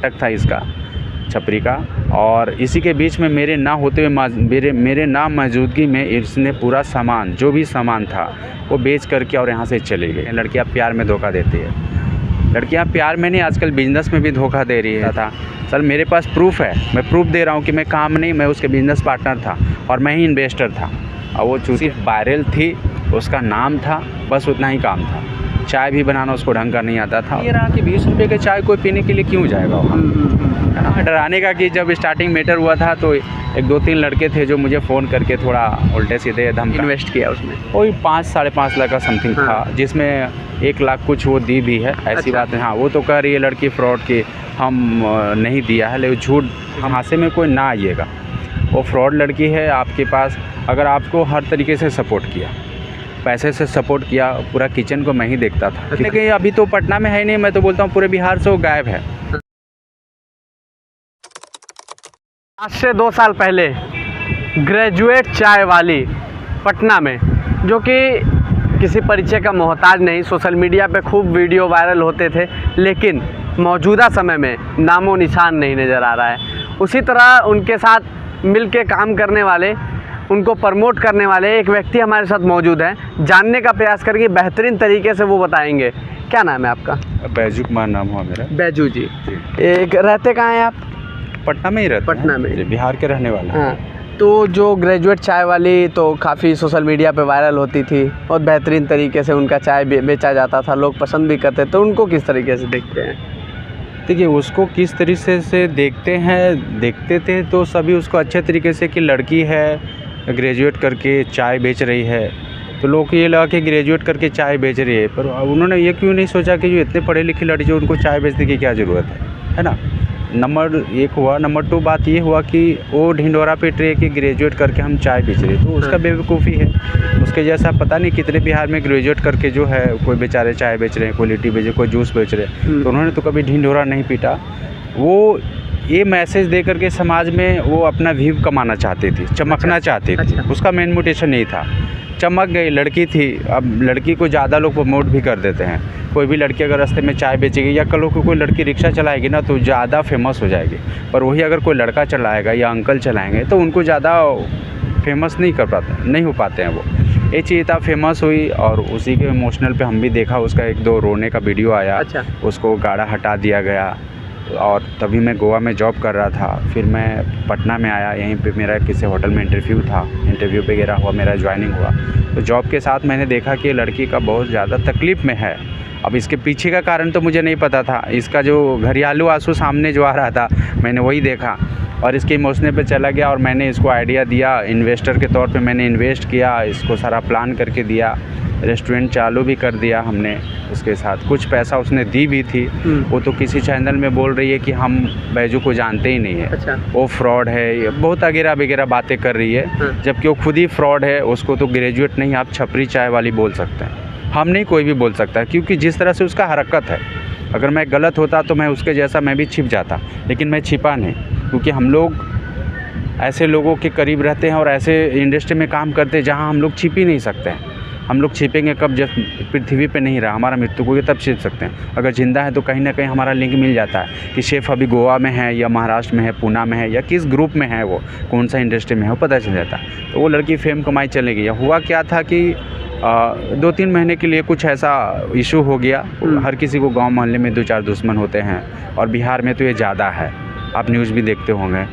नाटक था इसका छपरी का। और इसी के बीच में मेरे ना होते हुए मेरे ना मौजूदगी में इसने पूरा सामान, जो भी सामान था वो बेच करके और यहाँ से चले गए। लड़कियाँ प्यार में धोखा देती है, लड़कियाँ प्यार में नहीं आजकल बिजनेस में भी धोखा दे रही है। था सर मेरे पास प्रूफ है, मैं प्रूफ दे रहा हूँ कि मैं काम नहीं, मैं उसके बिजनेस पार्टनर था और मैं ही इन्वेस्टर था। और वो चूँकि वायरल थी, उसका नाम था, बस उतना ही काम था। चाय भी बनाना उसको ढंग का नहीं आता था। ये रहा कि 20 रुपये के चाय कोई पीने के लिए क्यों जाएगा वहाँ, है ना। डराने का कि जब स्टार्टिंग मैटर हुआ था तो 1-2-3 लड़के थे जो मुझे फ़ोन करके थोड़ा उल्टे सीधे धमका। इन्वेस्ट किया उसमें वही 5-5.5 लाख का समथिंग था, जिसमें 1 लाख कुछ वो दी भी है, ऐसी बात है। हाँ वो तो कह रही है लड़की फ्रॉड की, हम नहीं दिया है, लेकिन झूठ हम हाथ में कोई ना आइएगा। वो फ्रॉड लड़की है आपके पास। अगर आपको हर तरीके से सपोर्ट किया, पैसे से सपोर्ट किया, पूरा किचन को मैं ही देखता था, लेकिन अभी तो पटना में है नहीं, मैं तो बोलता हूँ पूरे बिहार से वो गायब है। आज से 2 साल पहले ग्रेजुएट चाय वाली पटना में, जो कि किसी परिचय का मोहताज नहीं, सोशल मीडिया पे खूब वीडियो वायरल होते थे, लेकिन मौजूदा समय में नामो निशान नहीं नज़र आ रहा है। उसी तरह उनके साथ मिल के काम करने वाले, उनको प्रमोट करने वाले एक व्यक्ति हमारे साथ मौजूद हैं। जानने का प्रयास करके बेहतरीन तरीके से वो बताएंगे। क्या नाम है आपका? बैजू कुमार नाम हुआ मेरा। बैजू जी, एक रहते कहाँ हैं आप? पटना में ही रहते हैं। पटना में, बिहार के रहने वाले। हाँ, तो जो ग्रेजुएट चाय वाली तो काफ़ी सोशल मीडिया पे वायरल होती थी, बहुत बेहतरीन तरीके से उनका चाय बेचा जाता था, लोग पसंद भी करते, तो उनको किस तरीके से देखते हैं? देखिए उसको किस तरीके से देखते थे तो सभी उसको अच्छे तरीके से कि लड़की है, ग्रेजुएट करके चाय बेच रही है, तो लोग को ये लगा कि ग्रेजुएट करके चाय बेच रही है। पर उन्होंने ये क्यों नहीं सोचा कि जो इतने पढ़े लिखे लड़के जो उनको चाय बेचने की क्या ज़रूरत है ना। नंबर 1 हुआ। नंबर 2 बात ये हुआ कि वो ढिंढोरा पीट रही है कि ग्रेजुएट करके हम चाय बेच रहे हैं, तो उसका बेवकूफ़ी है। उसके जैसा पता नहीं कितने बिहार में ग्रेजुएट करके जो है कोई बेचारे चाय बेच रहे हैं, कोई लिट्टी बेच रहे, कोई जूस बेच रहे हैं, तो उन्होंने तो कभी ढिंढोरा नहीं पीटा। वो ये मैसेज दे करके समाज में वो अपना व्यू कमाना चाहती थी, चमकना चाहती थी। उसका मेन मोटिवेशन नहीं था। चमक गई, लड़की थी। अब लड़की को ज़्यादा लोग प्रमोट भी कर देते हैं। कोई भी लड़की अगर रास्ते में चाय बेचेगी या कल को कोई लड़की रिक्शा चलाएगी ना तो ज़्यादा फेमस हो जाएगी। पर वही अगर कोई लड़का चलाएगा या अंकल चलाएंगे तो उनको ज़्यादा फेमस नहीं हो पाते हैं वो। ये चीज़ था, फेमस हुई और उसी के इमोशनल पे हम भी देखा, उसका 1-2 रोने का वीडियो आया। उसको गाड़ा हटा दिया गया। और तभी मैं गोवा में जॉब कर रहा था, फिर मैं पटना में आया। यहीं पे मेरा किसी होटल में इंटरव्यू था, इंटरव्यू वगैरह हुआ, मेरा ज्वाइनिंग हुआ। तो जॉब के साथ मैंने देखा कि लड़की का बहुत ज़्यादा तकलीफ़ में है। अब इसके पीछे का कारण तो मुझे नहीं पता था। इसका जो घरियालू आंसू सामने जो आ रहा था, मैंने वही देखा और इसके इमोशनल पे चला गया और मैंने इसको आइडिया दिया। इन्वेस्टर के तौर पे मैंने इन्वेस्ट किया, इसको सारा प्लान करके दिया, रेस्टोरेंट चालू भी कर दिया हमने। उसके साथ कुछ पैसा उसने दी भी थी। वो तो किसी चैनल में बोल रही है कि हम बैजू को जानते ही नहीं है, वो फ्रॉड है, ये बहुत वगैरह बातें कर रही है, जबकि वो खुद ही फ्रॉड है। उसको तो ग्रेजुएट नहीं, आप छपरी चाय वाली बोल सकते हैं, हम नहीं, कोई भी बोल सकता है। क्योंकि जिस तरह से उसका हरकत है, अगर मैं गलत होता तो मैं उसके जैसा मैं भी छिप जाता, लेकिन मैं छिपा नहीं। क्योंकि हम लोग ऐसे लोगों के करीब रहते हैं और ऐसे इंडस्ट्री में काम करते हैं जहाँ हम लोग छिप ही नहीं सकते हैं। हम लोग छिपेंगे कब? जब पृथ्वी पे नहीं रहा, हमारा मृत्यु को तब छिप सकते हैं। अगर ज़िंदा है तो कहीं ना कहीं हमारा लिंक मिल जाता है कि शेफ़ अभी गोवा में है या महाराष्ट्र में है, पूना में है या किस ग्रुप में है, वो कौन सा इंडस्ट्री में है, वो पता चल जाता है। तो वो लड़की फेम कमाई चले गई। हुआ क्या था कि 2-3 महीने के लिए कुछ ऐसा इशू हो गया। हर किसी को गांव मोहल्ले में 2-4 दुश्मन होते हैं और बिहार में तो ये ज़्यादा है। आप न्यूज़ भी देखते होंगे।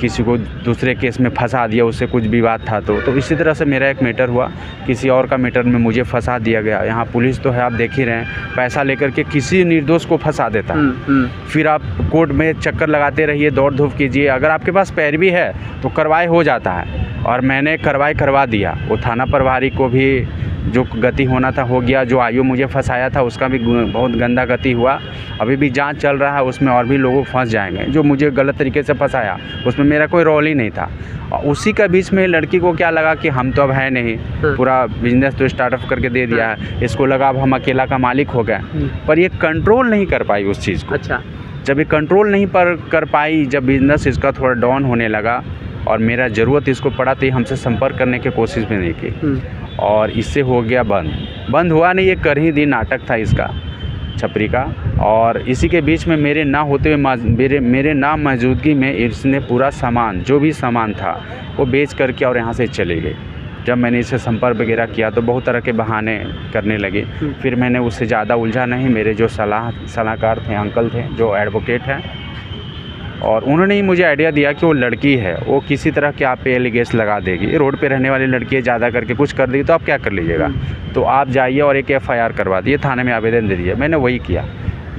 किसी को दूसरे केस में फंसा दिया, उससे कुछ विवाद था तो इसी तरह से मेरा एक मैटर हुआ, किसी और का मैटर में मुझे फंसा दिया गया। यहाँ पुलिस तो है, आप देख ही रहे हैं, पैसा लेकर के किसी निर्दोष को फंसा देता है। फिर आप कोर्ट में चक्कर लगाते रहिए, दौड़ धूप कीजिए। अगर आपके पास पैरवी है तो कार्रवाई हो जाता है और मैंने कार्रवाई करवा दिया। वो थाना प्रभारी को भी जो गति होना था हो गया। जो आयु मुझे फंसाया था उसका भी बहुत गंदा गति हुआ। अभी भी जांच चल रहा है, उसमें और भी लोग फंस जाएंगे। जो मुझे गलत तरीके से फंसाया उसमें मेरा कोई रोल ही नहीं था। और उसी का बीच में लड़की को क्या लगा कि हम तो अब है नहीं, पूरा बिजनेस तो स्टार्टअप करके दे दिया है, इसको लगा अब हम अकेला का मालिक हो गए। पर ये कंट्रोल नहीं कर पाई उस चीज़ को। जब ये कंट्रोल नहीं कर पाई, जब बिजनेस इसका थोड़ा डाउन होने लगा और मेरा ज़रूरत इसको पड़ा तो ये हमसे संपर्क करने की कोशिश भी नहीं की और इससे हो गया बंद हुआ नहीं। ये कर ही दी, नाटक था इसका छपरी का। और इसी के बीच में मेरे ना होते हुए मेरे ना मौजूदगी में इसने पूरा सामान, जो भी सामान था वो बेच करके और यहाँ से चले गए। जब मैंने इससे संपर्क वगैरह किया तो बहुत तरह के बहाने करने लगे। फिर मैंने उससे ज़्यादा उलझा नहीं। मेरे जो सलाहकार थे, अंकल थे जो एडवोकेट हैं, और उन्होंने ही मुझे आइडिया दिया कि वो लड़की है, वो किसी तरह के आप पे एलिगेशन लगा देगी। रोड पे रहने वाली लड़की है, ज़्यादा करके कुछ कर देगी तो आप क्या कर लीजिएगा। तो आप जाइए और एक FIR करवा दिए, थाने में आवेदन दे दिया। मैंने वही किया।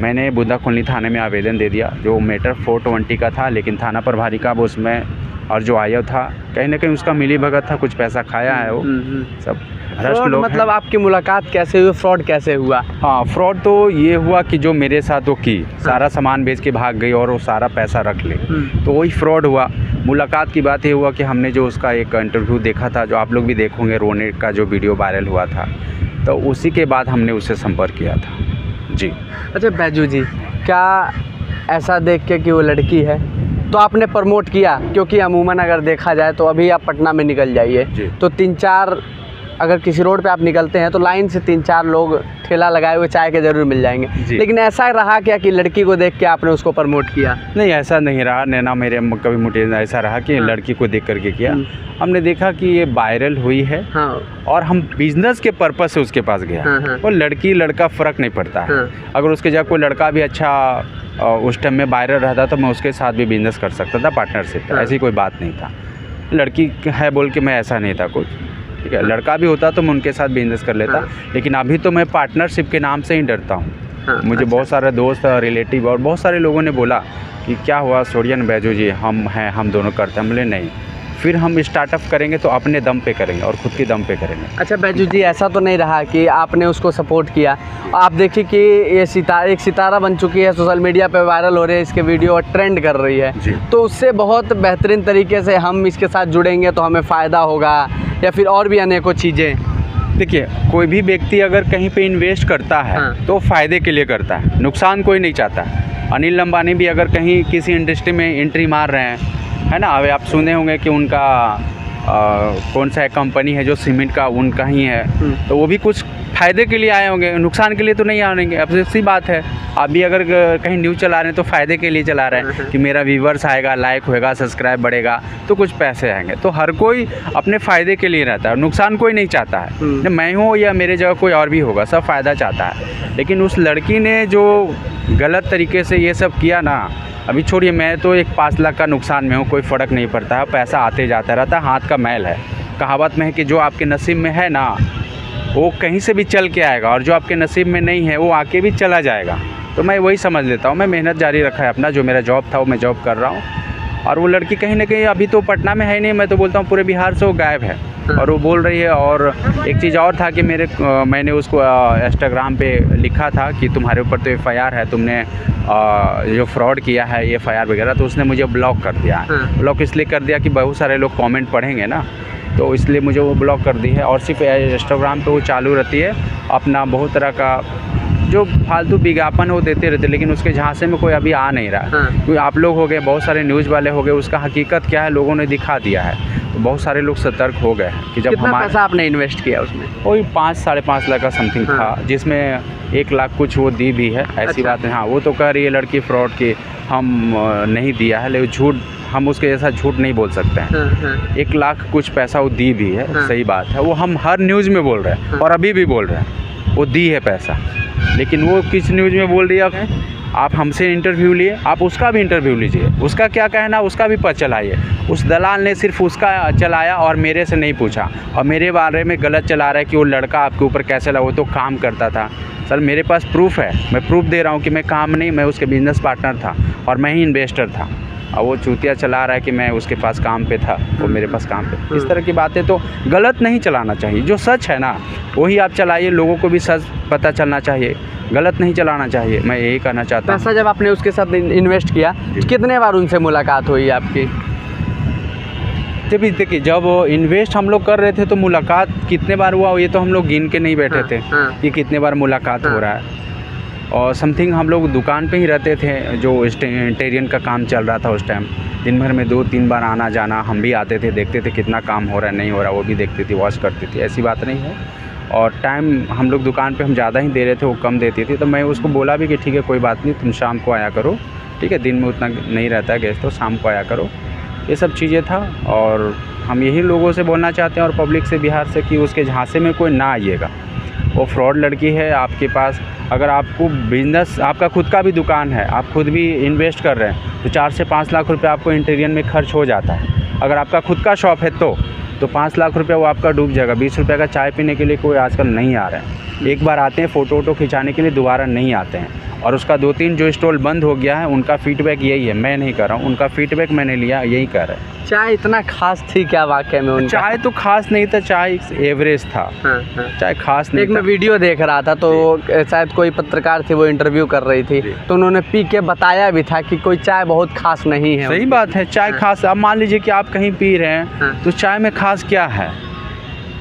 मैंने बुद्धा कॉलोनी थाने में आवेदन दे दिया। जो मैटर 420 का था, लेकिन थाना प्रभारी का वो उसमें, और जो आया था कहीं ना कहीं उसका मिली भगत था, कुछ पैसा खाया है वो सब भ्रष्ट लोग। मतलब आपकी मुलाकात कैसे हुई, फ्रॉड कैसे हुआ? हाँ, फ्रॉड तो ये हुआ कि जो मेरे साथ वो की, सारा सामान बेच के भाग गई और वो सारा पैसा रख ले, तो वही फ्रॉड हुआ। मुलाकात की बात ये हुआ कि हमने जो उसका एक इंटरव्यू देखा था, जो आप लोग भी देखोगे, रोने का जो वीडियो वायरल हुआ था, तो उसी के बाद हमने उससे संपर्क किया था जी। अच्छा बैजू जी, क्या ऐसा देख के कि वो लड़की है तो आपने प्रमोट किया? क्योंकि अमूमन अगर देखा जाए तो अभी आप पटना में निकल जाइए तो 3-4, अगर किसी रोड पे आप निकलते हैं तो लाइन से 3-4 लोग ठेला लगाए हुए चाय के ज़रूर मिल जाएंगे। लेकिन ऐसा रहा क्या कि लड़की को देख के आपने उसको प्रमोट किया? नहीं, ऐसा नहीं रहा। नैना मेरे कभी मुझे ऐसा रहा कि लड़की को देख करके किया। हमने देखा कि ये वायरल हुई है और हम बिजनेस के पर्पस से उसके पास गया। और लड़की लड़का फ़र्क नहीं पड़ता है। अगर उसके जगह कोई लड़का भी अच्छा उस टाइम में वायरल रहता तो मैं उसके साथ भी बिजनेस कर सकता था, पार्टनरशिप। ऐसी कोई बात नहीं था। लड़की है बोल के मैं ऐसा नहीं था कुछ, ठीक है। लड़का भी होता तो मैं उनके साथ बिजनेस कर लेता। लेकिन अभी तो मैं पार्टनरशिप के नाम से ही डरता हूँ। मुझे बहुत सारे दोस्त, रिलेटिव और बहुत सारे लोगों ने बोला कि क्या हुआ सोडियन बैजू जी, हम हैं, हम दोनों करते हैं। बोले नहीं, फिर हम स्टार्टअप करेंगे तो अपने दम पे करेंगे और ख़ुद के दम पे करेंगे। अच्छा बैजू जी, ऐसा तो नहीं रहा कि आपने उसको सपोर्ट किया? आप देखिए कि ये एक सितारा बन चुकी है, सोशल मीडिया पे वायरल हो रही है, इसके वीडियो और ट्रेंड कर रही है, तो उससे बहुत बेहतरीन तरीके से हम इसके साथ जुड़ेंगे तो हमें फ़ायदा होगा, या फिर और भी अनेकों चीज़ें। देखिए, कोई भी व्यक्ति अगर कहीं पे इन्वेस्ट करता है तो फ़ायदे के लिए करता है, नुकसान कोई नहीं चाहता। अनिल अंबानी भी अगर कहीं किसी इंडस्ट्री में एंट्री मार रहे हैं, है ना, अब आप सुने होंगे कि उनका कौन सा कंपनी है जो सीमेंट का, उनका ही है, तो वो भी कुछ फ़ायदे के लिए आए होंगे, नुकसान के लिए तो नहीं आएंगे। अब सी बात है, आप भी अगर कहीं न्यूज़ चला रहे हैं तो फ़ायदे के लिए चला रहे हैं कि मेरा व्यूवर्स आएगा, लाइक होएगा, सब्सक्राइब बढ़ेगा तो कुछ पैसे आएंगे। तो हर कोई अपने फ़ायदे के लिए रहता है, नुकसान कोई नहीं चाहता है। मैं हूँ या मेरे जगह कोई और भी होगा, सब फ़ायदा चाहता है। लेकिन उस लड़की ने जो गलत तरीके से ये सब किया ना, अभी छोड़िए, मैं तो एक 5 लाख का नुकसान में हूँ, कोई फ़र्क नहीं पड़ता है, पैसा आते जाता रहता है, हाथ का मैल है। कहावत में है कि जो आपके नसीब में है ना वो कहीं से भी चल के आएगा, और जो आपके नसीब में नहीं है वो आके भी चला जाएगा। तो मैं वही समझ लेता हूँ। मैं मेहनत जारी रखा है अपना, जो मेरा जॉब था वो मैं जॉब कर रहा हूँ। और वो लड़की कहीं ना कहीं अभी तो पटना में है नहीं, मैं तो बोलता हूँ पूरे बिहार से वो गायब है और वो बोल रही है। और एक चीज़ और था कि मैंने उसको इंस्टाग्राम पे लिखा था कि तुम्हारे ऊपर तो FIR है, तुमने जो फ्रॉड किया है FIR वगैरह, तो उसने मुझे ब्लॉक कर दिया। ब्लॉक इसलिए कर दिया कि बहुत सारे लोग कमेंट पढ़ेंगे ना, तो इसलिए मुझे वो ब्लॉक कर दी है। और सिर्फ इंस्टाग्राम पे वो चालू रहती है अपना, बहुत तरह का जो फालतू विज्ञापन वो देते रहते, लेकिन उसके झांसे में कोई अभी आ नहीं रहा। क्योंकि आप लोग हो गए, बहुत सारे न्यूज़ वाले हो गए, उसका हकीकत क्या है लोगों ने दिखा दिया है, तो बहुत सारे लोग सतर्क हो गए कि जब हमारा पैसा आपने इन्वेस्ट किया उसमें? वही 5-5.5 लाख का समथिंग था, जिसमें 1 लाख कुछ वो दी भी है। ऐसी बात है। हाँ, वो तो कह रही है लड़की फ्रॉड की, हम नहीं दिया है, लेकिन झूठ, हम उसके जैसा झूठ नहीं बोल सकते हैं। 1 लाख कुछ पैसा वो दी भी है, सही बात है। वो हम हर न्यूज़ में बोल रहे हैं और अभी भी बोल रहे हैं वो दी है पैसा। लेकिन वो किस न्यूज़ में बोल रही है, आप हमसे इंटरव्यू लिए, आप उसका भी इंटरव्यू लीजिए, उसका क्या कहना उसका भी पता चलाइए। उस दलाल ने सिर्फ उसका चलाया और मेरे से नहीं पूछा, और मेरे बारे में गलत चला रहा है कि वो लड़का आपके ऊपर कैसे लगा, वो तो काम करता था। सर मेरे पास प्रूफ है, मैं प्रूफ दे रहा हूँ कि मैं काम नहीं, मैं उसके बिजनेस पार्टनर था और मैं ही इन्वेस्टर था। और वो चूतिया चला रहा है कि मैं उसके पास काम पे था, वो मेरे पास काम पे। इस तरह की बातें तो गलत नहीं चलाना चाहिए। जो सच है ना वही आप चलाइए, लोगों को भी सच पता चलना चाहिए, गलत नहीं चलाना चाहिए। मैं यही कहना चाहता हूँ। पैसा जब आपने उसके साथ इन्वेस्ट किया, कितने बार उनसे मुलाकात हुई आपकी? देखिए, जब इन्वेस्ट हम लोग कर रहे थे तो मुलाकात कितने बार हुआ ये तो हम लोग गिन के नहीं बैठे थे कि कितने बार मुलाकात हो रहा है। और समथिंग हम लोग दुकान पे ही रहते थे, जो इंटीरियर का काम चल रहा था उस टाइम। दिन भर में 2-3 बार आना जाना, हम भी आते थे, देखते थे कितना काम हो रहा है नहीं हो रहा, वो भी देखती थी, वॉच करती थी, ऐसी बात नहीं है। और टाइम हम लोग दुकान पे हम ज़्यादा ही दे रहे थे, वो कम देती थी। तो मैं उसको बोला भी कि ठीक है कोई बात नहीं, तुम शाम को आया करो, ठीक है, दिन में उतना नहीं रहता है गैस, तो शाम को आया करो। ये सब चीज़ें था और हम यही लोगों से बोलना चाहते हैं और पब्लिक से बिहार से कि उसके झांसे में कोई ना आइएगा। वो फ्रॉड लड़की है। आपके पास अगर आपको बिज़नेस, आपका खुद का भी दुकान है, आप खुद भी इन्वेस्ट कर रहे हैं, तो 4 से 5 लाख रुपए आपको इंटीरियर में खर्च हो जाता है। अगर आपका खुद का शॉप है तो 5 लाख रुपये वो आपका डूब जाएगा। 20 रुपये का चाय पीने के लिए कोई आजकल नहीं आ रहा है। एक बार आते हैं फ़ोटो वोटो खिंचाने के लिए, दोबारा नहीं आते हैं। और उसका 2-3 जो स्टॉल बंद हो गया है, उनका फ़ीडबैक यही है, मैं नहीं कर रहा हूँ, उनका फ़ीडबैक मैंने लिया, यही कह रहे हैं। चाय इतना खास थी क्या वाकई में उनका? चाय तो खास नहीं था, चाय एवरेज था। हाँ। चाय खास नहीं एक मैं वीडियो देख रहा था तो शायद कोई पत्रकार थी, वो इंटरव्यू कर रही थी, तो उन्होंने पी के बताया भी था कि कोई चाय बहुत खास नहीं है। सही बात है, चाय खास, अब मान लीजिए कि आप कहीं पी रहे हैं तो चाय में खास क्या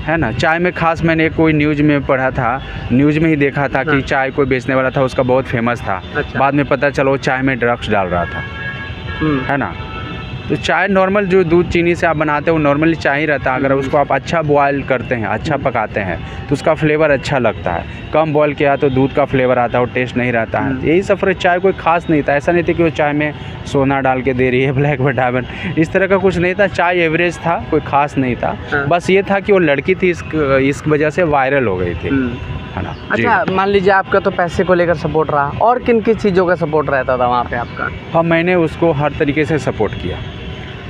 है ना। चाय में खास, मैंने कोई न्यूज़ में पढ़ा था, न्यूज़ में ही देखा था कि चाय कोई बेचने वाला था, उसका बहुत फेमस था। बाद में पता चला वो चाय में ड्रग्स डाल रहा था, है ना। तो चाय नॉर्मल जो दूध चीनी से आप बनाते हैं वो नॉर्मली चाय ही रहता है। अगर उसको आप अच्छा बॉयल करते हैं, अच्छा पकाते हैं, तो उसका फ्लेवर अच्छा लगता है। कम बॉयल किया तो दूध का फ्लेवर आता है, वो टेस्ट नहीं रहता है। यही सफ़र, चाय कोई खास नहीं था। ऐसा नहीं था कि वो चाय में सोना डाल के दे रही है, ब्लैक में डायमंड, इस तरह का कुछ नहीं था। चाय एवरेज था, कोई खास नहीं था। बस ये था कि वो लड़की थी, इस वजह से वायरल हो गई थी, है ना। अच्छा, मान लीजिए आपका तो पैसे को लेकर सपोर्ट रहा, और किन किन चीज़ों का सपोर्ट रहता था वहाँ पे आपका? हाँ, मैंने उसको हर तरीके से सपोर्ट किया,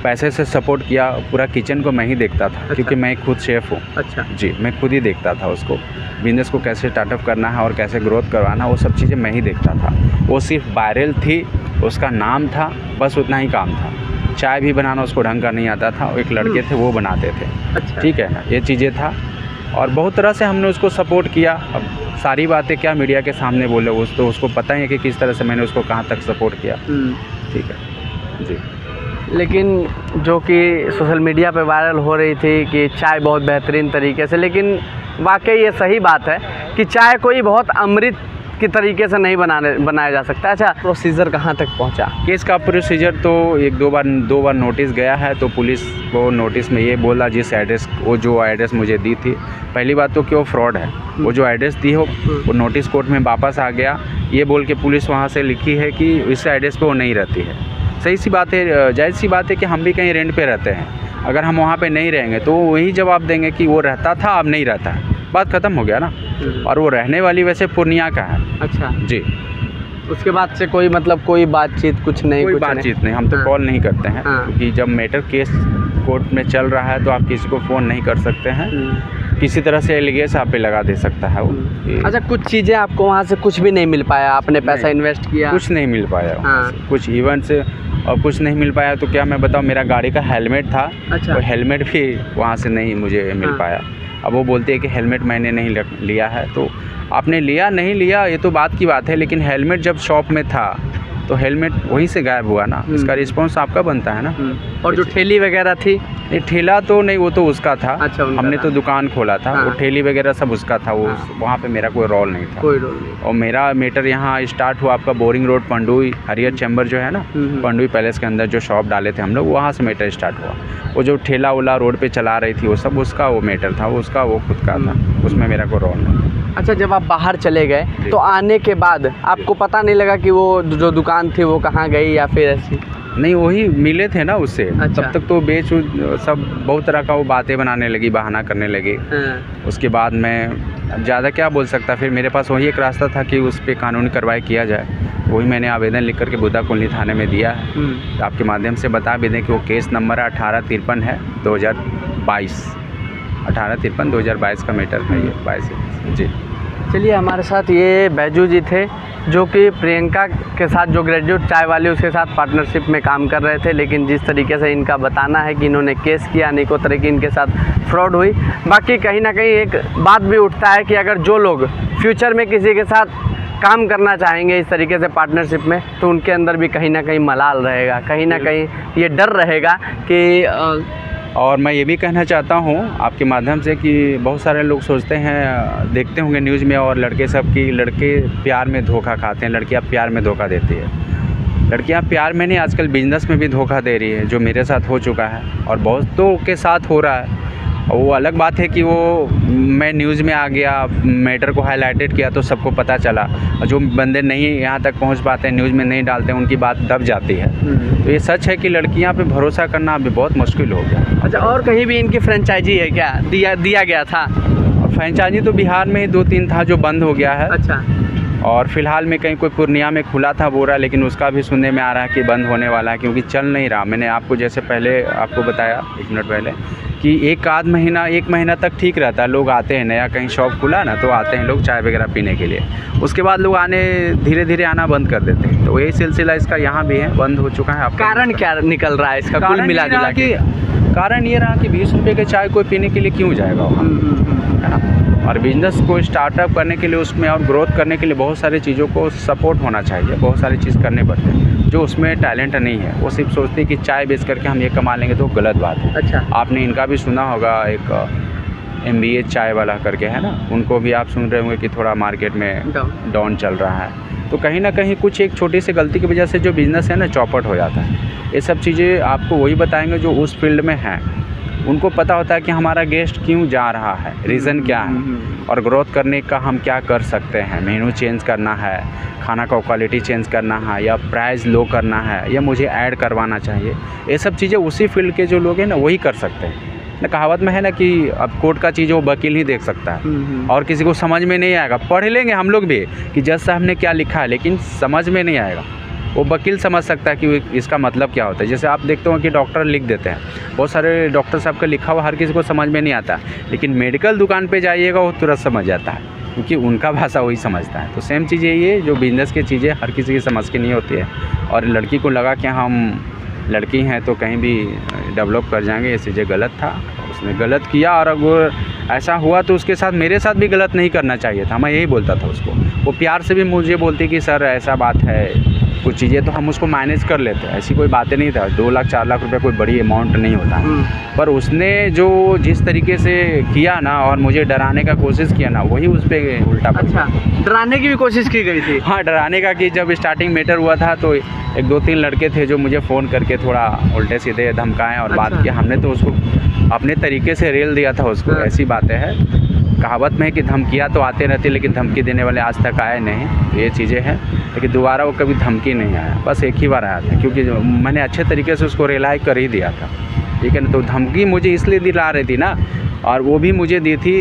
पैसे से सपोर्ट किया। पूरा किचन को मैं ही देखता था। अच्छा। क्योंकि मैं खुद शेफ़ हूँ। अच्छा जी, मैं खुद ही देखता था उसको, बिज़नेस को कैसे स्टार्टअप करना है और कैसे ग्रोथ करवाना, वो सब चीज़ें मैं ही देखता था। वो सिर्फ वायरल थी, उसका नाम था, बस उतना ही काम था। चाय भी बनाना उसको ढंग का नहीं आता था, एक लड़के थे वो बनाते थे। अच्छा। ठीक है ना, ये चीज़ें था और बहुत तरह से हमने उसको सपोर्ट किया। अब सारी बातें क्या मीडिया के सामने बोले, उसको पता ही है कि किस तरह से मैंने उसको कहाँ तक सपोर्ट किया। ठीक है जी। लेकिन जो कि सोशल मीडिया पे वायरल हो रही थी कि चाय बहुत बेहतरीन तरीके से, लेकिन वाकई ये सही बात है कि चाय कोई बहुत अमृत की तरीके से नहीं बनाया जा सकता। अच्छा, प्रोसीजर कहाँ तक पहुँचा? केस का प्रोसीजर तो दो बार नोटिस गया है। तो पुलिस को नोटिस में ये बोला, जिस एड्रेस, वो जो एड्रेस मुझे दी थी, पहली बात तो कि वो फ्रॉड है। वो जो एड्रेस दी हो, वो नोटिस कोर्ट में वापस आ गया, ये बोल के पुलिस वहाँ से लिखी है कि इस एड्रेस पे वो नहीं रहती है। सही सी बात है, जायज़ सी बात है कि हम भी कहीं रेंट पे रहते हैं। अगर हम वहाँ पे नहीं रहेंगे तो वही जवाब देंगे कि वो रहता था, अब नहीं रहता है, बात ख़त्म हो गया ना। और वो रहने वाली वैसे पूर्णिया का है। अच्छा जी। उसके बाद से कोई मतलब कोई बातचीत कुछ नहीं? कोई बातचीत नहीं, हम तो कॉल नहीं करते हैं। क्योंकि जब मैटर केस कोर्ट में चल रहा है तो आप किसी को फ़ोन नहीं कर सकते हैं। किसी तरह से एलिगेशन आप पे लगा दे सकता है वो। अच्छा, कुछ चीज़ें आपको वहाँ से कुछ भी नहीं मिल पाया? आपने पैसा इन्वेस्ट किया, कुछ नहीं मिल पाया। कुछ इवेंट से और कुछ नहीं मिल पाया। तो क्या मैं बताऊँ, मेरा गाड़ी का हेलमेट था। अच्छा। तो हेलमेट भी वहाँ से नहीं मुझे मिल पाया। अब वो बोलते हैं कि हेलमेट मैंने नहीं लिया है। तो आपने लिया नहीं लिया ये तो बात की बात है, लेकिन हेलमेट जब शॉप में था तो हेलमेट वहीं से गायब हुआ ना। इसका रिस्पॉन्स आपका बनता है ना। और जो ठेली वगैरह थी? ये ठेला तो नहीं, वो तो उसका था। अच्छा, हमने तो दुकान खोला था। वो ठेली वगैरह सब उसका था। वो वहाँ पे मेरा कोई रोल नहीं था। कोई रोल नहीं। और मेरा मैटर यहाँ स्टार्ट हुआ आपका बोरिंग रोड, पंडुई हरियर चैम्बर जो है ना, पंडुई पैलेस के अंदर जो शॉप डाले थे हम लोग, वहाँ से मैटर स्टार्ट हुआ। वो जो ठेला उला रोड पे चला रही थी, वो सब उसका वो मैटर था, उसका वो खुद का था, उसमें मेरा कोई रोल नहीं। अच्छा, जब आप बाहर चले गए तो आने के बाद आपको पता नहीं लगा कि वो जो दुकान थी वो कहाँ गई या फिर ऐसी? नहीं, वही मिले थे ना उससे। अच्छा। तब तक तो सब बहुत तरह का वो बातें बनाने लगी, बहाना करने लगी। उसके बाद मैं ज़्यादा क्या बोल सकता, फिर मेरे पास वही एक रास्ता था कि उस पर कानूनी कार्रवाई किया जाए। वही मैंने आवेदन लिख करके बुद्धा कॉलोनी थाने में दिया है। आपके माध्यम से बता भी दें कि वो केस नंबर 1853 है 2022, 1853 2022 का मैटर है ये। 22 जी। चलिए, हमारे साथ ये बैजू जी थे जो कि प्रियंका के साथ, जो ग्रेजुएट चाय वाली, उसके साथ पार्टनरशिप में काम कर रहे थे। लेकिन जिस तरीके से इनका बताना है कि इन्होंने केस किया, अनेकों तरह की इनके साथ फ्रॉड हुई। बाकी कहीं ना कहीं एक बात भी उठता है कि अगर जो लोग फ्यूचर में किसी के साथ काम करना चाहेंगे इस तरीके से पार्टनरशिप में, तो उनके अंदर भी कहीं ना कहीं मलाल रहेगा, कहीं ना कहीं ये डर रहेगा कि और मैं ये भी कहना चाहता हूँ आपके माध्यम से कि बहुत सारे लोग सोचते हैं, देखते होंगे न्यूज़ में, और लड़के सब की लड़के प्यार में धोखा खाते हैं, लड़कियाँ प्यार में धोखा देती है। लड़कियाँ प्यार में नहीं, आजकल बिजनेस में भी धोखा दे रही है, जो मेरे साथ हो चुका है और बहुतों के साथ हो रहा है। वो अलग बात है कि वो मैं न्यूज़ में आ गया, मैटर को हाईलाइटेड किया तो सबको पता चला, और जो बंदे नहीं यहाँ तक पहुँच पाते हैं, न्यूज़ में नहीं डालते हैं, उनकी बात दब जाती है। तो ये सच है कि लड़कियाँ पे भरोसा करना अभी बहुत मुश्किल हो गया। अच्छा, और कहीं भी इनकी फ्रेंचाइजी है क्या, दिया गया था? फ्रेंचाइजी तो बिहार में ही 2-3 था जो बंद हो गया है। अच्छा। और फिलहाल में कहीं कोई पूर्णिया में खुला था बोरा, लेकिन उसका भी सुनने में आ रहा है कि बंद होने वाला है, क्योंकि चल नहीं रहा। मैंने आपको जैसे पहले आपको बताया 1 मिनट पहले कि 1 महीना तक ठीक रहता है, लोग आते हैं, नया कहीं शॉप खुला ना तो आते हैं लोग चाय वगैरह पीने के लिए, उसके बाद लोग धीरे धीरे आना बंद कर देते हैं। तो यही सिलसिला इसका यहाँ भी है, बंद हो चुका है। कारण क्या निकल रहा है इसका कुल मिला जुला के? कारण ये रहा कि 20 रुपये के चाय कोई पीने के लिए क्यों जाएगा वहाँ, है ना। और बिज़नेस को स्टार्टअप करने के लिए, उसमें और ग्रोथ करने के लिए बहुत सारी चीज़ों को सपोर्ट होना चाहिए, बहुत सारी चीज़ करने पड़ते हैं। जो उसमें टैलेंट नहीं है वो सिर्फ सोचते हैं कि चाय बेच करके हम ये कमा लेंगे, तो गलत बात है। अच्छा। आपने इनका भी सुना होगा, एक MBA चाय वाला करके है ना, उनको भी आप सुन रहे होंगे कि थोड़ा मार्केट में डाउन चल रहा है। तो कहीं ना कहीं कुछ एक छोटी सी गलती की वजह से जो बिज़नेस है ना चौपट हो जाता है। ये सब चीज़ें आपको वही बताएंगे जो उस फील्ड में हैं, उनको पता होता है कि हमारा गेस्ट क्यों जा रहा है, रीज़न क्या है, और ग्रोथ करने का हम क्या कर सकते हैं। मेनू चेंज करना है, खाना का क्वालिटी चेंज करना है, या प्राइस लो करना है, या मुझे ऐड करवाना चाहिए। ये सब चीज़ें उसी फील्ड के जो लोग हैं ना वही कर सकते हैं ना। कहावत में है ना कि अब कोर्ट का चीज़ वो वकील ही देख सकता है, और किसी को समझ में नहीं आएगा। पढ़ लेंगे हम लोग भी कि जज साहब ने क्या लिखा है, लेकिन समझ में नहीं आएगा। वो वकील समझ सकता है कि इसका मतलब क्या होता है। जैसे आप देखते हो कि डॉक्टर लिख देते हैं, बहुत सारे डॉक्टर साहब का लिखा हुआ हर किसी को समझ में नहीं आता, लेकिन मेडिकल दुकान पे जाइएगा वो तुरंत समझ जाता है, क्योंकि उनका भाषा वही समझता है। तो सेम चीज़ यही है, जो बिज़नेस की चीज़ें हर किसी की समझ की नहीं होती है, और लड़की को लगा कि हम लड़की हैं तो कहीं भी डेवलप कर जाएंगे, ये चीज़ें गलत था। उसने गलत किया, और अगर ऐसा हुआ तो उसके साथ मेरे साथ भी गलत नहीं करना चाहिए था। मैं यही बोलता था उसको। वो प्यार से भी मुझे बोलती कि सर ऐसा बात है, कुछ चीज़ें तो हम उसको मैनेज कर लेते हैं, ऐसी कोई बातें नहीं था। 2 लाख 4 लाख रुपए कोई बड़ी अमाउंट नहीं होता है। पर उसने जो जिस तरीके से किया ना, और मुझे डराने का कोशिश किया ना, वही उस पर उल्टा पड़ा। अच्छा, डराने की भी कोशिश की गई थी? हाँ, डराने का कि जब स्टार्टिंग मैटर हुआ था तो 1-2-3 लड़के थे जो मुझे फ़ोन करके थोड़ा उल्टे सीधे धमकाएं और बात किया। हमने तो उसको अपने तरीके से रेल दिया था उसको। ऐसी बातें हैं, कहावत में है कि धमकियाँ तो आते रहती, लेकिन धमकी देने वाले आज तक आए नहीं। तो ये चीज़ें हैं, लेकिन दोबारा वो कभी धमकी नहीं आया, बस एक ही बार आया था, क्योंकि मैंने अच्छे तरीके से उसको रिलाई कर ही दिया था, ठीक है ना। तो धमकी मुझे इसलिए दिला रही थी ना, और वो भी मुझे दी थी।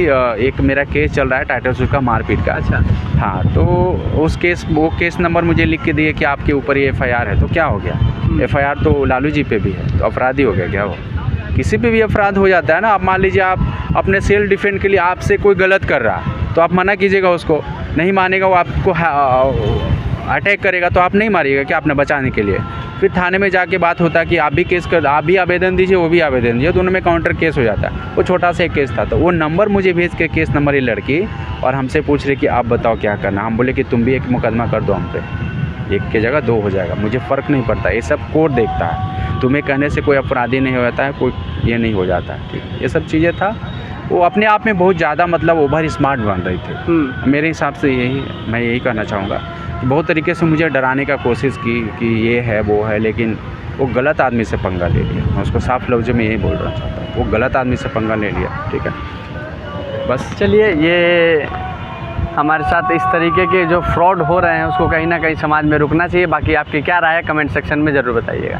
एक मेरा केस चल रहा है टाइटल सूट का, मारपीट का। अच्छा। हाँ, तो वो केस नंबर मुझे लिख के दिए कि आपके ऊपर ये FIR है। तो क्या हो गया, FIR तो लालू जी पे भी है, तो अपराधी हो गया क्या वो? किसी पे भी अपराध हो जाता है ना। आप मान लीजिए आप अपने सेल्फ डिफेंड के लिए आपसे कोई गलत कर रहा है, तो आप मना कीजिएगा उसको, नहीं मानेगा वो आपको अटैक करेगा, तो आप नहीं मारिएगा क्या अपने बचाने के लिए? फिर थाने में जाके बात होता है कि आप भी आवेदन दीजिए, वो भी आवेदन दीजिए, दोनों में काउंटर केस हो जाता है। वो छोटा सा एक केस था, तो वो नंबर मुझे भेज के, केस नंबर ये लड़की, और हमसे पूछ रही कि आप बताओ क्या करना। हम बोले कि तुम भी एक मुकदमा कर दो हम पे, 1 की जगह 2 हो जाएगा, मुझे फ़र्क नहीं पड़ता, ये सब कोर्ट देखता है। तुम्हें कहने से कोई अपराधी नहीं हो जाता है, कोई ये नहीं हो जाता है, ठीक। ये सब चीज़ें था। वो अपने आप में बहुत ज़्यादा मतलब ओवर स्मार्ट बन रही थी। मेरे हिसाब से मैं यही कहना चाहूँगा कि बहुत तरीके से मुझे डराने का कोशिश की कि ये है वो है, लेकिन वो गलत आदमी से पंगा ले लिया। मैं उसको साफ लफ्ज़ों में यही बोलना चाहता हूँ, वो गलत आदमी से पंगा ले लिया, ठीक है। बस चलिए, ये हमारे साथ इस तरीके के जो फ्रॉड हो रहे हैं उसको कहीं ना कहीं समाज में रुकना चाहिए। बाकी आपकी क्या राय है कमेंट सेक्शन में ज़रूर बताइएगा।